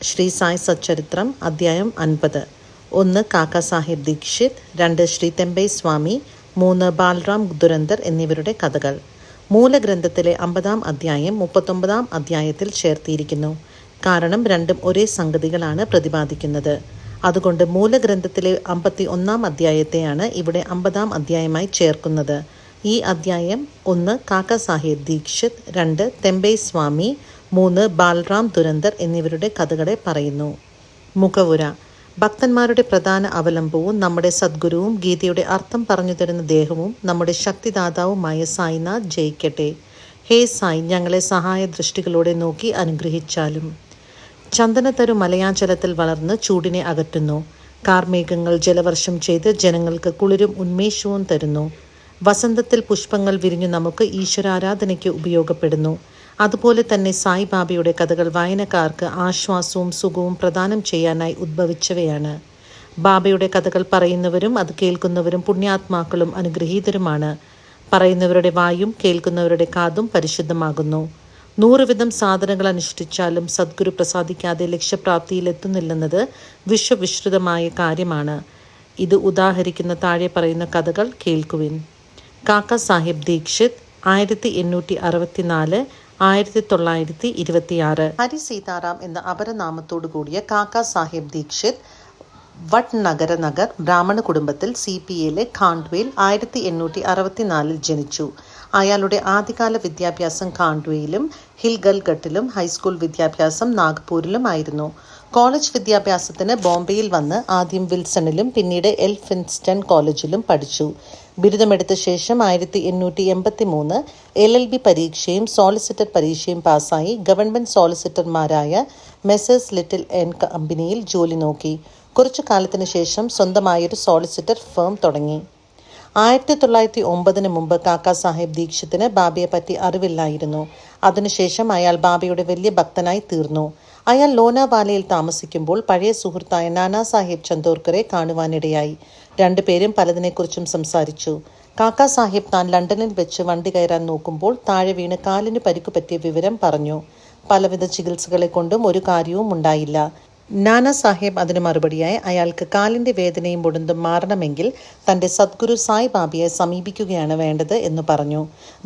ശ്രീ സായ് സച്ചരിത്രം അധ്യായം 50. 1 കാക്ക സാഹിബ് ദീക്ഷിത്, 2 ശ്രീ തെമ്പൈ സ്വാമി, 3 ബാൽറാം ദുരന്തർ എന്നിവരുടെ കഥകൾ. മൂലഗ്രന്ഥത്തിലെ 50-ാം അധ്യായം 39-ാം അധ്യായത്തിൽ ചേർത്തിയിരിക്കുന്നു. കാരണം രണ്ടും ഒരേ സംഗതികളാണ് പ്രതിപാദിക്കുന്നത്. അതുകൊണ്ട് മൂലഗ്രന്ഥത്തിലെ 51-ാം അധ്യായത്തെയാണ് ഇവിടെ 50-ാം അധ്യായമായി ചേർക്കുന്നത്. ഈ അധ്യായം 1 കാക്ക സാഹിബ് ദീക്ഷിത്, 2 തെമ്പൈ സ്വാമി, 3 ബാൽറാം ദുരന്തർ എന്നിവരുടെ കഥകളെ പറയുന്നു. മുഖവുര. ഭക്തന്മാരുടെ പ്രധാന അവലംബവും നമ്മുടെ സദ്ഗുരുവും ഗീതയുടെ അർത്ഥം പറഞ്ഞു തരുന്ന ദേഹവും നമ്മുടെ ശക്തിദാതാവുമായ സായിനാഥ് ജയിക്കട്ടെ. ഹേ സായി, ഞങ്ങളെ സഹായ ദൃഷ്ടികളോടെ നോക്കി അനുഗ്രഹിച്ചാലും. ചന്ദനത്തരു മലയാചലത്തിൽ വളർന്ന് ചൂടിനെ അകറ്റുന്നു. കാർമേഘങ്ങൾ ജലവർഷം ചെയ്ത് ജനങ്ങൾക്ക് കുളിരും ഉന്മേഷവും തരുന്നു. വസന്തത്തിൽ പുഷ്പങ്ങൾ വിരിഞ്ഞു നമുക്ക് ഈശ്വരാരാധനയ്ക്ക് ഉപയോഗപ്പെടുന്നു. അതുപോലെ തന്നെ സായിബാബയുടെ കഥകൾ വായനക്കാർക്ക് ആശ്വാസവും സുഖവും പ്രദാനം ചെയ്യാനായി ഉദ്ഭവിച്ചവയാണ്. ബാബയുടെ കഥകൾ പറയുന്നവരും അത് കേൾക്കുന്നവരും പുണ്യാത്മാക്കളും അനുഗ്രഹീതരുമാണ്. പറയുന്നവരുടെ വായും കേൾക്കുന്നവരുടെ കാതും പരിശുദ്ധമാകുന്നു. 100 വിധം സാധനങ്ങൾ അനുഷ്ഠിച്ചാലും സദ്ഗുരു പ്രസാദിക്കാതെ ലക്ഷ്യപ്രാപ്തിയിലെത്തുന്നില്ലെന്നത് വിശ്വവിശ്രുതമായ കാര്യമാണ്. ഇത് ഉദാഹരിക്കുന്ന താഴെ പറയുന്ന കഥകൾ കേൾക്കുവിൻ. കാക്ക സാഹിബ് ദീക്ഷിത്, 1864 1926. ഹരി സീതാറാം എന്ന അപരനാമത്തോടു കൂടിയ കാക്ക സാഹിബ് ദീക്ഷിത് വട്നഗര നഗർ ബ്രാഹ്മണ കുടുംബത്തിൽ CPAയിലെ ഖാണ്ഡ്വയിൽ 1864 ജനിച്ചു. അയാളുടെ ആദ്യകാല വിദ്യാഭ്യാസം ഖാണ്ഡ്വയിലും ഹിൽഗൽഘട്ടിലും ഹൈസ്കൂൾ വിദ്യാഭ്യാസം നാഗ്പൂരിലും ആയിരുന്നു. കോളേജ് വിദ്യാഭ്യാസത്തിന് ബോംബെയിൽ വന്ന് ആദ്യം വിൽസണിലും പിന്നീട് എൽഫിൻസ്റ്റൺ കോളേജിലും പഠിച്ചു. ബിരുദമെടുത്ത ശേഷം 1883 LLB പരീക്ഷയും സോളിസിറ്റർ പരീക്ഷയും പാസ്സായി ഗവൺമെൻറ് സോളിസിറ്റർമാരായ മെസ്സേഴ്സ് ലിറ്റിൽ ആൻഡ് കമ്പനിയിൽ ജോലി നോക്കി. കുറച്ചു കാലത്തിന് ശേഷം സ്വന്തമായൊരു സോളിസിറ്റർ ഫേം തുടങ്ങി. 1909 മുമ്പ് കാക്ക സാഹിബ് ദീക്ഷിത്തിന് ബാബയെ പറ്റി അറിവില്ലായിരുന്നു. അതിനുശേഷം അയാൾ ബാബയുടെ വലിയ ഭക്തനായി തീർന്നു. അയാൾ ലോനാവാലയിൽ താമസിക്കുമ്പോൾ പഴയ സുഹൃത്തായ നാനാ സാഹിബ് ചന്ദോർക്കറെ കാണുവാനിടയായി. രണ്ടുപേരും പലതിനെക്കുറിച്ചും സംസാരിച്ചു. കാക്ക സാഹിബ് താൻ ലണ്ടനിൽ വെച്ച് വണ്ടി കയറാൻ നോക്കുമ്പോൾ താഴെ വീണ് കാലിന് പരിക്കു പറ്റിയ വിവരം പറഞ്ഞു. പലവിധ ചികിത്സകളെ കൊണ്ടും ഒരു കാര്യവും ഉണ്ടായില്ല. നാനാ സാഹിബ് അതിന് മറുപടിയായി അയാൾക്ക് കാലിൻ്റെ വേദനയും മുടന്തും മാറണമെങ്കിൽ തൻ്റെ സദ്ഗുരു സായ് ബാബയെ സമീപിക്കുകയാണ് വേണ്ടത് എന്ന് പറഞ്ഞു.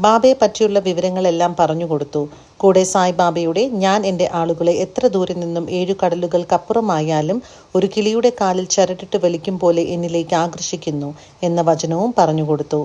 ബാബയെ പറ്റിയുള്ള വിവരങ്ങളെല്ലാം പറഞ്ഞു കൊടുത്തു. കൂടെ സായ് ബാബയുടെ ഞാൻ എൻ്റെ ആളുകളെ എത്ര ദൂരെ നിന്നും 7 കടലുകൾക്കപ്പുറമായാലും ഒരു കിളിയുടെ കാലിൽ ചരടിട്ട് വലിക്കും പോലെ എന്നിലേക്ക് ആകർഷിക്കുന്നു എന്ന വചനവും പറഞ്ഞുകൊടുത്തു.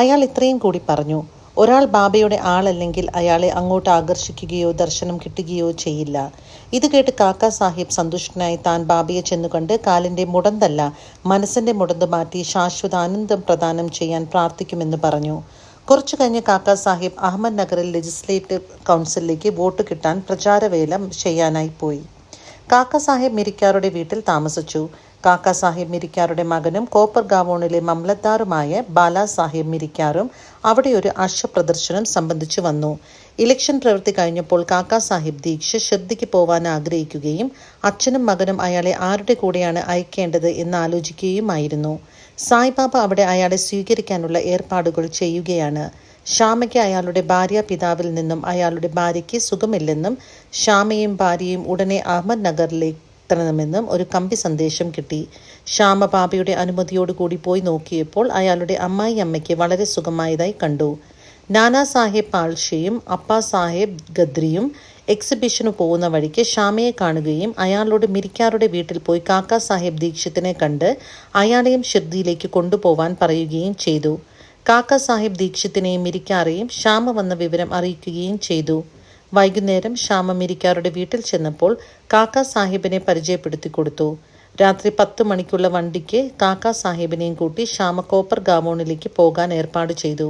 അയാൾ ഇത്രയും കൂടി പറഞ്ഞു: ഒരാൾ ബാബയുടെ ആളല്ലെങ്കിൽ അയാളെ അങ്ങോട്ട് ആകർഷിക്കുകയോ ദർശനം കിട്ടുകയോ ചെയ്യില്ല. ഇത് കേട്ട് കാക്ക സാഹിബ് സന്തുഷ്ടനായി താൻ ബാബയെ ചെന്നുകണ്ട് കാലിൻ്റെ മുടന്തല്ല മനസ്സിൻ്റെ മുടന്ത് മാറ്റി ശാശ്വത ആനന്ദം പ്രദാനം ചെയ്യാൻ പ്രാർത്ഥിക്കുമെന്ന് പറഞ്ഞു. കുറച്ചു കഴിഞ്ഞ് കാക്ക സാഹിബ് അഹമ്മദ് നഗറിൽ ലെജിസ്ലേറ്റീവ് കൗൺസിലിലേക്ക് വോട്ട് കിട്ടാൻ പ്രചാരവേല ചെയ്യാനായി പോയി. കാക്ക സാഹിബ് മിരിക്കാരുടെ വീട്ടിൽ താമസിച്ചു. കാക്ക സാഹിബ് മിരിക്കാരുടെ മകനും കോപ്പർ ഗാവോണിലെ മംലദ്ദാറുമായ ബാലാ സാഹിബ് മിരിക്കാറും അവിടെ ഒരു അശ്വപ്രദർശനം സംബന്ധിച്ചു വന്നു. ഇലക്ഷൻ പ്രവൃത്തി കഴിഞ്ഞപ്പോൾ കാക്ക സാഹിബ് ദീക്ഷിത് ഷിർദിക്ക് പോവാൻ ആഗ്രഹിക്കുകയും അച്ഛനും മകനും അയാളെ ആരുടെ കൂടെയാണ് അയക്കേണ്ടത് എന്ന് ആലോചിക്കുകയുമായിരുന്നു. സായിബാബ അവിടെ അയാളെ സ്വീകരിക്കാനുള്ള ഏർപ്പാടുകൾ ചെയ്യുകയാണ്. ശ്യാമയ്ക്ക് അയാളുടെ ഭാര്യ പിതാവിൽ നിന്നും അയാളുടെ ഭാര്യയ്ക്ക് സുഖമില്ലെന്നും ശ്യാമയും ഭാര്യയും ഉടനെ അഹമ്മദ് നഗറിലേക്ക് എത്തണമെന്നും ഒരു കമ്പി സന്ദേശം കിട്ടി. ശ്യാമ ബാബയുടെ അനുമതിയോടുകൂടി പോയി നോക്കിയപ്പോൾ അയാളുടെ അമ്മായി അമ്മയ്ക്ക് വളരെ സുഖമായതായി കണ്ടു. നാനാ സാഹിബ് പാൾഷിയും അപ്പ സാഹിബ് ഗദ്രിയും എക്സിബിഷന് പോകുന്ന വഴിക്ക് ശ്യാമയെ കാണുകയും അയാളോട് മിരിക്കാരുടെ വീട്ടിൽ പോയി കാക്ക സാഹിബ് ദീക്ഷിത്തിനെ കണ്ട് അയാളെയും ഷിർദിയിലേക്ക് കൊണ്ടുപോവാൻ പറയുകയും ചെയ്തു. കാക്ക സാഹിബ് ദീക്ഷിത്തിനെയും മിരിക്കാരെയും ശ്യാമ വന്ന വിവരം അറിയിക്കുകയും ചെയ്തു. വൈകുന്നേരം ശ്യാമ മിരിക്കാരുടെ വീട്ടിൽ ചെന്നപ്പോൾ കാക്ക സാഹിബിനെ പരിചയപ്പെടുത്തി കൊടുത്തു. രാത്രി 10 മണിക്കുള്ള വണ്ടിക്ക് കാക്ക സാഹിബിനെയും കൂട്ടി ശ്യാമ കോപ്പർ ഗാവോണിലേക്ക് പോകാൻ ഏർപ്പാട് ചെയ്തു.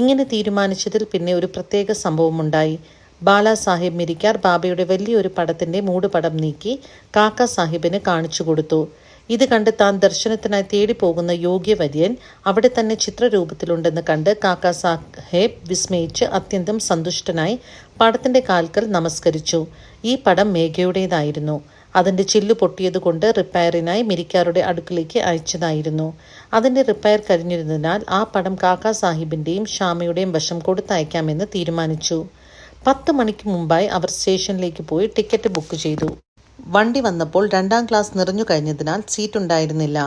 ഇങ്ങനെ തീരുമാനിച്ചതിൽ പിന്നെ ഒരു പ്രത്യേക സംഭവമുണ്ടായി. ബാലാ സാഹിബ് മിരിക്കാർ ബാബയുടെ വലിയൊരു പടത്തിൻ്റെ മൂടുപടം നീക്കി കാക്ക സാഹിബിന് കാണിച്ചു കൊടുത്തു. ഇത് കണ്ട് താൻ ദർശനത്തിനായി തേടിപ്പോകുന്ന യോഗ്യവര്യൻ അവിടെ തന്നെ ചിത്രരൂപത്തിലുണ്ടെന്ന് കണ്ട് കാക്ക സാഹിബ് വിസ്മയിച്ച് അത്യന്തം സന്തുഷ്ടനായി പടത്തിൻ്റെ കാൽക്കൽ നമസ്കരിച്ചു. ഈ പടം മേഘയുടേതായിരുന്നു. അതിൻ്റെ ചില്ലു പൊട്ടിയതുകൊണ്ട് റിപ്പയറിനായി മിരിക്കാരുടെ അടുക്കിലേക്ക് അയച്ചതായിരുന്നു. അതിൻ്റെ റിപ്പയർ കഴിഞ്ഞിരുന്നതിനാൽ ആ പടം കാക്ക സാഹിബിൻ്റെയും ശ്യാമയുടെയും വശം കൊടുത്തയക്കാമെന്ന് തീരുമാനിച്ചു. 10 മണിക്ക് മുമ്പായി അവർ സ്റ്റേഷനിലേക്ക് പോയി ടിക്കറ്റ് ബുക്ക് ചെയ്തു. വണ്ടി വന്നപ്പോൾ 2ാം ക്ലാസ് നിറഞ്ഞു കഴിഞ്ഞതിനാൽ സീറ്റുണ്ടായിരുന്നില്ല.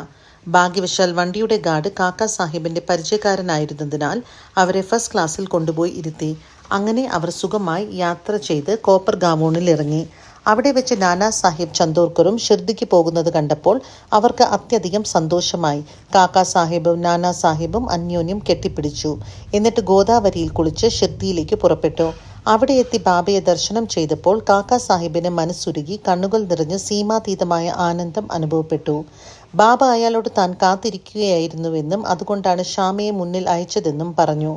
ഭാഗ്യവശാൽ വണ്ടിയുടെ ഗാർഡ് കാക്ക സാഹിബിൻ്റെ പരിചയക്കാരനായിരുന്നതിനാൽ അവരെ ഫസ്റ്റ് ക്ലാസ്സിൽ കൊണ്ടുപോയി ഇരുത്തി. അങ്ങനെ അവർ സുഖമായി യാത്ര ചെയ്ത് കോപ്പർ ഗാവോണിൽ ഇറങ്ങി. അവിടെ വെച്ച് നാനാ സാഹിബ് ചന്ദോർക്കറും ഷിർദിക്ക് പോകുന്നത് കണ്ടപ്പോൾ അവർക്ക് അത്യധികം സന്തോഷമായി. കാക്ക സാഹിബും നാനാ സാഹിബും അന്യോന്യം കെട്ടിപ്പിടിച്ചു. എന്നിട്ട് ഗോദാവരിയിൽ കുളിച്ച് ഷിർദിയിലേക്ക് പുറപ്പെട്ടു. അവിടെ എത്തി ബാബയെ ദർശനം ചെയ്തപ്പോൾ കാക്ക സാഹിബിന് മനസ്സുരുകി കണ്ണുകൾ നിറഞ്ഞ് സീമാതീതമായ ആനന്ദം അനുഭവപ്പെട്ടു. ബാബ അയാളോട് താൻ കാത്തിരിക്കുകയായിരുന്നുവെന്നും അതുകൊണ്ടാണ് ഷാമയെ മുന്നിൽ അയച്ചതെന്നും പറഞ്ഞു.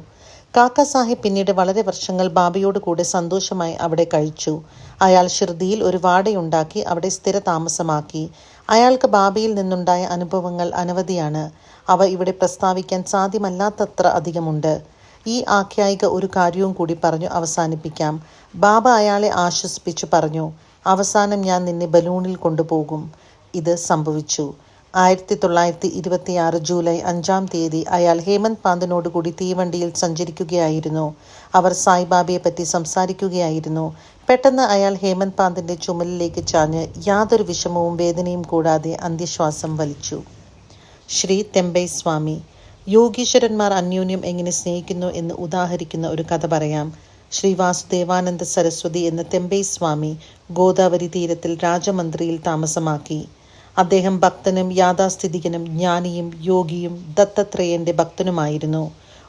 കാക്ക സാഹിബ് പിന്നീട് വളരെ വർഷങ്ങൾ ബാബയോട് കൂടെ സന്തോഷമായി അവിടെ കഴിച്ചു. അയാൾ ഷിർദിയിൽ ഒരു വാടയുണ്ടാക്കി അവിടെ സ്ഥിര താമസമാക്കി. അയാൾക്ക് ബാബയിൽ നിന്നുണ്ടായ അനുഭവങ്ങൾ അനവധിയാണ്. അവ ഇവിടെ പ്രസ്താവിക്കാൻ സാധ്യമല്ലാത്തത്ര അധികമുണ്ട്. ഈ ആഖ്യായിക ഒരു കാര്യവും കൂടി പറഞ്ഞു അവസാനിപ്പിക്കാം. ബാബ അയാളെ ആശ്വസിപ്പിച്ചു പറഞ്ഞു, അവസാനം ഞാൻ നിന്നെ ബലൂണിൽ കൊണ്ടുപോകും. ഇത് സംഭവിച്ചു. 1926 ജൂലൈ 5-ാം തീയതി അയാൾ ഹേമന്ത് പാന്തിനോടുകൂടി തീവണ്ടിയിൽ സഞ്ചരിക്കുകയായിരുന്നു. അവർ സായിബാബയെ പറ്റി സംസാരിക്കുകയായിരുന്നു. പെട്ടെന്ന് അയാൾ ഹേമന്ത് പാന്തിൻ്റെ ചുമലിലേക്ക് ചാഞ്ഞ് യാതൊരു വിഷമവും വേദനയും കൂടാതെ അന്ത്യശ്വാസം വലിച്ചു. ശ്രീ തെമ്പൈ സ്വാമി. യോഗീശ്വരന്മാർ അന്യോന്യം എങ്ങനെ സ്നേഹിക്കുന്നു എന്ന് ഉദാഹരിക്കുന്ന ഒരു കഥ പറയാം. ശ്രീ വാസുദേവാനന്ദ സരസ്വതി എന്ന തെമ്പൈ സ്വാമി ഗോദാവരി തീരത്തിൽ രാജമന്ത്രിയിൽ താമസമാക്കി. അദ്ദേഹം ഭക്തനും യാഥാസ്ഥിതികനും ജ്ഞാനിയും യോഗിയും ദത്തത്രേയന്റെ ഭക്തനുമായിരുന്നു.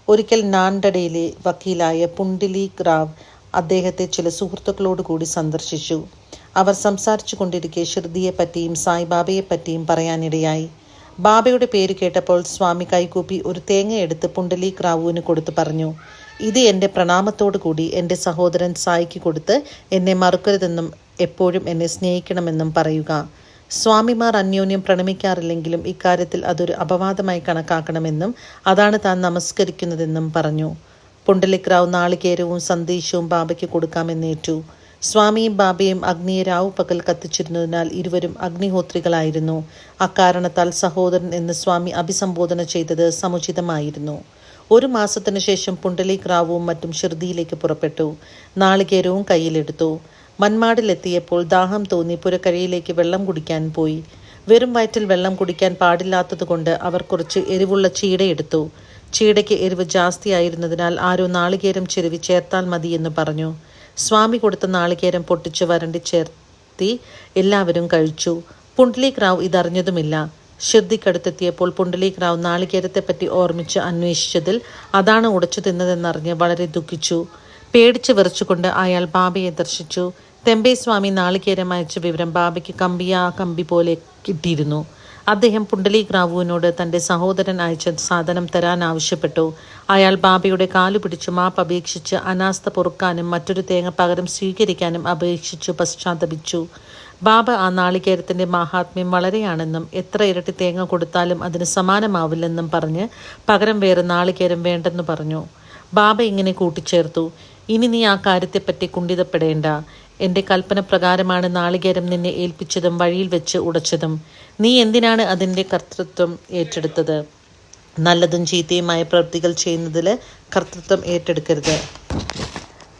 ഒരിക്കൽ നാൻഡഡയിലെ വക്കീലായ പുണ്ഡലീക് റാവ് അദ്ദേഹത്തെ ചില സുഹൃത്തുക്കളോടുകൂടി സന്ദർശിച്ചു. അവർ സംസാരിച്ചു കൊണ്ടിരിക്കെ ഷിർദിയെപ്പറ്റിയും സായിബാബയെപ്പറ്റിയും പറയാനിടയായി. ബാബയുടെ പേര് കേട്ടപ്പോൾ സ്വാമി കൈകൂപ്പി ഒരു തേങ്ങ എടുത്ത് പുണ്ഡലീക് റാവുവിന് കൊടുത്തു പറഞ്ഞു, ഇത് എൻ്റെ പ്രണാമത്തോടു കൂടി എൻ്റെ സഹോദരൻ സായിക്ക് കൊടുത്ത് എന്നെ മറക്കരുതെന്നും എപ്പോഴും എന്നെ സ്നേഹിക്കണമെന്നും പറയുക. സ്വാമിമാർ അന്യോന്യം പ്രണമിക്കാറില്ലെങ്കിലും ഇക്കാര്യത്തിൽ അതൊരു അപവാദമായി കണക്കാക്കണമെന്നും അതാണ് താൻ നമസ്കരിക്കുന്നതെന്നും പറഞ്ഞു. പുണ്ഡലിക് റാവു നാളികേരവും സന്ദേശവും ബാബയ്ക്ക് കൊടുക്കാമെന്നേറ്റു. സ്വാമിയും ബാബയും അഗ്നിയെ രാവു പകൽ കത്തിച്ചിരുന്നതിനാൽ ഇരുവരും അഗ്നിഹോത്രികളായിരുന്നു. അക്കാരണത്താൽ സഹോദരൻ എന്ന് സ്വാമി അഭിസംബോധന ചെയ്തത് സമുചിതമായിരുന്നു. 1 മാസത്തിനു ശേഷം പുണ്ഡലിക് റാവുവും മറ്റും ഷിർദിയിലേക്ക് പുറപ്പെട്ടു. നാളികേരവും കയ്യിലെടുത്തു. മന്മാടിലെത്തിയപ്പോൾ ദാഹം തോന്നി പുരക്കരയിലേക്ക് വെള്ളം കുടിക്കാൻ പോയി. വെറും വയറ്റിൽ വെള്ളം കുടിക്കാൻ പാടില്ലാത്തതുകൊണ്ട് അവർ കുറച്ച് എരിവുള്ള ചീടയെടുത്തു. ചീടയ്ക്ക് എരിവ് ജാസ്തിയായിരുന്നതിനാൽ ആരോ നാളികേരം ചിരവി ചേർത്താൽ മതി എന്ന് പറഞ്ഞു. സ്വാമി കൊടുത്ത നാളികേരം പൊട്ടിച്ച് വരണ്ടി ചേർത്തി എല്ലാവരും കഴിച്ചു. പുണ്ഡലിക് റാവു ഇതറിഞ്ഞതുമില്ല. ഷിർദിക്കടുത്തെത്തിയപ്പോൾ പുണ്ഡലിക് റാവു നാളികേരത്തെപ്പറ്റി ഓർമ്മിച്ച് അന്വേഷിച്ചതിൽ അതാണ് ഉടച്ചു തിന്നതെന്നറിഞ്ഞ് വളരെ ദുഃഖിച്ചു. പേടിച്ച് വിറച്ചുകൊണ്ട് അയാൾ ബാബയെ ദർശിച്ചു. തെമ്പൈ സ്വാമി നാളികേരം അയച്ച വിവരം ബാബയ്ക്ക് കമ്പി പോലെ കിട്ടിയിരുന്നു. അദ്ദേഹം പുണ്ഡലിക് റാവുവിനോട് തൻ്റെ സഹോദരൻ അയച്ച സാധനം തരാൻ ആവശ്യപ്പെട്ടു. അയാൾ ബാബയുടെ കാലു പിടിച്ചു മാപ്പ് അപേക്ഷിച്ച് അനാസ്ഥ പൊറുക്കാനും മറ്റൊരു തേങ്ങ പകരം സ്വീകരിക്കാനും അപേക്ഷിച്ചു പശ്ചാത്തപിച്ചു. ബാബ ആ നാളികേരത്തിൻ്റെ മാഹാത്മ്യം വളരെയാണെന്നും എത്ര ഇരട്ടി തേങ്ങ കൊടുത്താലും അതിന് സമാനമാവില്ലെന്നും പറഞ്ഞ് പകരം വേറെ നാളികേരം വേണ്ടെന്ന് പറഞ്ഞു. ബാബ ഇങ്ങനെ കൂട്ടിച്ചേർത്തു, ഇനി നീ ആ കാര്യത്തെപ്പറ്റി കുണ്ഠിതപ്പെടേണ്ട. എൻ്റെ കൽപ്പന പ്രകാരമാണ് നാളികേരം നിന്നെ ഏൽപ്പിച്ചതും വഴിയിൽ വെച്ച് ഉടച്ചതും. നീ എന്തിനാണ് അതിൻ്റെ കർത്തൃത്വം ഏറ്റെടുത്തത്? നല്ലതും ചീത്തയുമായ പ്രവൃത്തികൾ ചെയ്യുന്നതിൽ കർത്തൃത്വം ഏറ്റെടുക്കരുത്.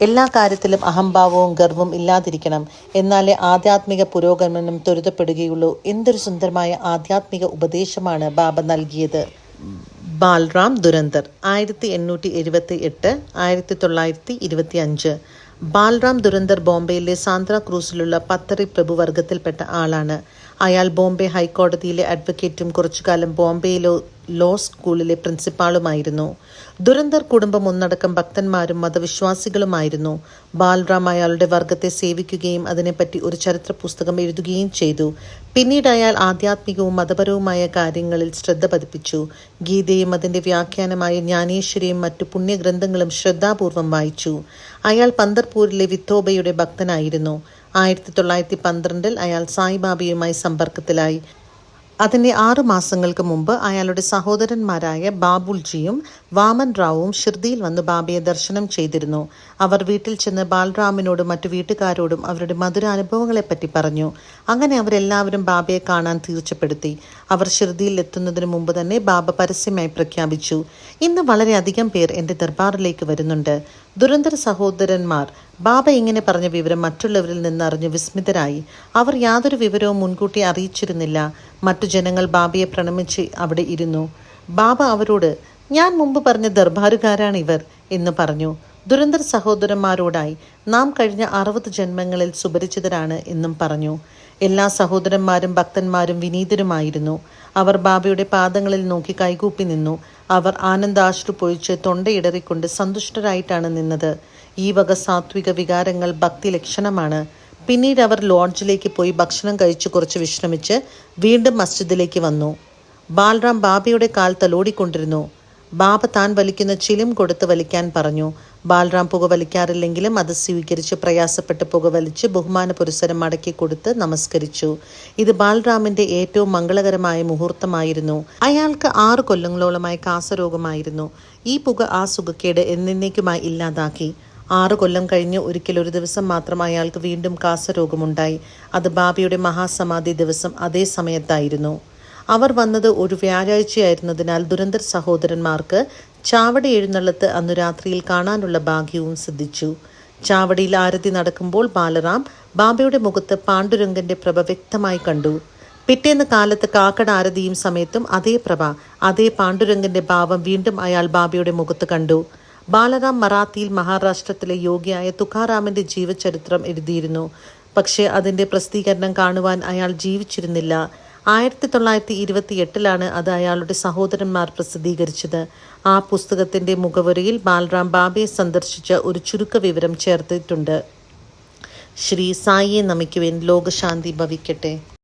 എല്ലാ കാര്യത്തിലും അഹംഭാവവും ഗർവവും ഇല്ലാതിരിക്കണം. എന്നാലേ ആധ്യാത്മിക പുരോഗമനം ത്വരിതപ്പെടുകയുള്ളൂ. എന്തൊരു സുന്ദരമായ ആധ്യാത്മിക ഉപദേശമാണ് ബാബ നൽകിയത്. ബാൽറാം ദുരന്തർ 1878 1925. ബാൽറാം ദുരന്തർ ബോംബെയിലെ സാന്ദ്ര ക്രൂസിലുള്ള പത്തറി പ്രഭുവർഗത്തിൽപ്പെട്ട ആളാണ്. അയാൾ ബോംബെ ഹൈക്കോടതിയിലെ അഡ്വക്കേറ്റും കുറച്ചുകാലം ബോംബെയിലെ ലോ സ്കൂളിലെ പ്രിൻസിപ്പാളുമായിരുന്നു. ദുരന്തർ കുടുംബം ഒന്നടക്കം ഭക്തന്മാരും മതവിശ്വാസികളുമായിരുന്നു. ബാൽറാം അയാളുടെ വർഗത്തെ സേവിക്കുകയും അതിനെപ്പറ്റി ഒരു ചരിത്ര പുസ്തകം എഴുതുകയും ചെയ്തു. പിന്നീട് അയാൾ ആധ്യാത്മികവും മതപരവുമായ കാര്യങ്ങളിൽ ശ്രദ്ധ പതിപ്പിച്ചു. ഗീതയും അതിൻ്റെ വ്യാഖ്യാനമായ ജ്ഞാനേശ്വരിയും മറ്റു പുണ്യഗ്രന്ഥങ്ങളും ശ്രദ്ധാപൂർവം വായിച്ചു. അയാൾ പന്തർപൂരിലെ വിത്തോബയുടെ ഭക്തനായിരുന്നു. 1912 അയാൾ സായിബാബയുമായി സമ്പർക്കത്തിലായി. അതിൻ്റെ 6 മാസങ്ങൾക്ക് മുമ്പ് അയാളുടെ സഹോദരന്മാരായ ബാബുൽജിയും വാമൻ റാവുവും ഷിർദിയിൽ വന്ന് ബാബയെ ദർശനം ചെയ്തിരുന്നു. അവർ വീട്ടിൽ ചെന്ന് ബാൽറാമിനോടും മറ്റു വീട്ടുകാരോടും അവരുടെ മധുരാനുഭവങ്ങളെപ്പറ്റി പറഞ്ഞു. അങ്ങനെ അവരെല്ലാവരും ബാബയെ കാണാൻ തീർച്ചപ്പെടുത്തി. അവർ ഷിർദിയിൽ എത്തുന്നതിന് മുമ്പ് തന്നെ ബാബ പരസ്യമായി പ്രഖ്യാപിച്ചു, ഇന്ന് വളരെയധികം പേർ എൻ്റെ ദർബാറിലേക്ക് വരുന്നുണ്ട്. ദുരന്തര സഹോദരന്മാർ ബാബ ഇങ്ങനെ പറഞ്ഞ വിവരം മറ്റുള്ളവരിൽ നിന്നറിഞ്ഞ് വിസ്മിതരായി. അവർ യാതൊരു വിവരവും മുൻകൂട്ടി അറിയിച്ചിരുന്നില്ല. മറ്റു ജനങ്ങൾ ബാബയെ പ്രണമിച്ച് അവിടെ ഇരുന്നു. ബാബ അവരോട്, ഞാൻ മുമ്പ് പറഞ്ഞ ദർബാറുകാരാണിവർ എന്ന് പറഞ്ഞു. ദുരന്തര സഹോദരന്മാരോടായി, നാം കഴിഞ്ഞ 60 ജന്മങ്ങളിൽ സുപരിചിതരാണ് എന്നും പറഞ്ഞു. എല്ലാ സഹോദരന്മാരും ഭക്തന്മാരും വിനീതരുമായിരുന്നു. അവർ ബാബയുടെ പാദങ്ങളിൽ നോക്കി കൈകൂപ്പി നിന്നു. അവർ ആനന്ദാശ്രു പൊഴിച്ച് തൊണ്ടയിടറിക്കൊണ്ട് സന്തുഷ്ടരായിട്ടാണ് നിന്നത്. ഈ വക സാത്വിക വികാരങ്ങൾ ഭക്തി ലക്ഷണമാണ്. പിന്നീട് അവർ ലോഡ്ജിലേക്ക് പോയി ഭക്ഷണം കഴിച്ച് കുറച്ച് വിശ്രമിച്ച് വീണ്ടും മസ്ജിദിലേക്ക് വന്നു. ബാൽറാം ബാബയുടെ കാൽ തലോടിക്കൊണ്ടിരുന്നു. ബാബ താൻ വലിക്കുന്ന ചിലും കൊടുത്ത് വലിക്കാൻ പറഞ്ഞു. ബാൽറാം പുക വലിക്കാറില്ലെങ്കിലും അത് സ്വീകരിച്ച് പ്രയാസപ്പെട്ട് പുക വലിച്ച് ബഹുമാന പുരസ്സരം മടക്കി കൊടുത്ത് നമസ്കരിച്ചു. ഇത് ബാൽറാമിന്റെ ഏറ്റവും മംഗളകരമായ മുഹൂർത്തമായിരുന്നു. അയാൾക്ക് 6 കൊല്ലങ്ങളോളമായി കാസരോഗമായിരുന്നു. ഈ പുക ആ സുഖക്കേട് എന്നേക്കുമായി ഇല്ലാതാക്കി. 6 കൊല്ലം കഴിഞ്ഞ് ഒരിക്കൽ ഒരു ദിവസം മാത്രം അയാൾക്ക് വീണ്ടും കാസരോഗമുണ്ടായി. അത് ബാബയുടെ മഹാസമാധി ദിവസം അതേ സമയത്തായിരുന്നു. അവർ വന്നത് ഒരു വ്യാഴാഴ്ചയായിരുന്നതിനാൽ ദുരന്തർ സഹോദരന്മാർക്ക് ചാവടി എഴുന്നള്ളത്ത് അന്നു രാത്രിയിൽ കാണാനുള്ള ഭാഗ്യവും സിദ്ധിച്ചു. ചാവടിയിൽ ആരതി നടക്കുമ്പോൾ ബാലറാം ബാബയുടെ മുഖത്ത് പാണ്ഡുരംഗന്റെ പ്രഭ വ്യക്തമായി കണ്ടു. പിറ്റേന്ന് കാലത്ത് കാക്കട ആരതിയും സമയത്തും അതേ പ്രഭ, അതേ പാണ്ഡുരംഗന്റെ ഭാവം വീണ്ടും അയാൾ ബാബയുടെ മുഖത്ത് കണ്ടു. ബാലറാം മറാത്തിയിൽ മഹാരാഷ്ട്രത്തിലെ യോഗിയായ തുക്കാറാമിന്റെ ജീവചരിത്രം എഴുതിയിരുന്നു. പക്ഷേ അതിന്റെ പ്രസിദ്ധീകരണം കാണുവാൻ അയാൾ ജീവിച്ചിരുന്നില്ല. 1928 അത് അയാളുടെ സഹോദരന്മാർ പ്രസിദ്ധീകരിച്ചത്. ആ പുസ്തകത്തിന്റെ മുഖവുരയിൽ ബാൽറാം ബാബയെ സന്ദർശിച്ച ഒരു ചുരുക്ക വിവരം ചേർത്തിട്ടുണ്ട്. ശ്രീ സായിയെ നമിക്കുവാൻ ലോകശാന്തി ഭവിക്കട്ടെ.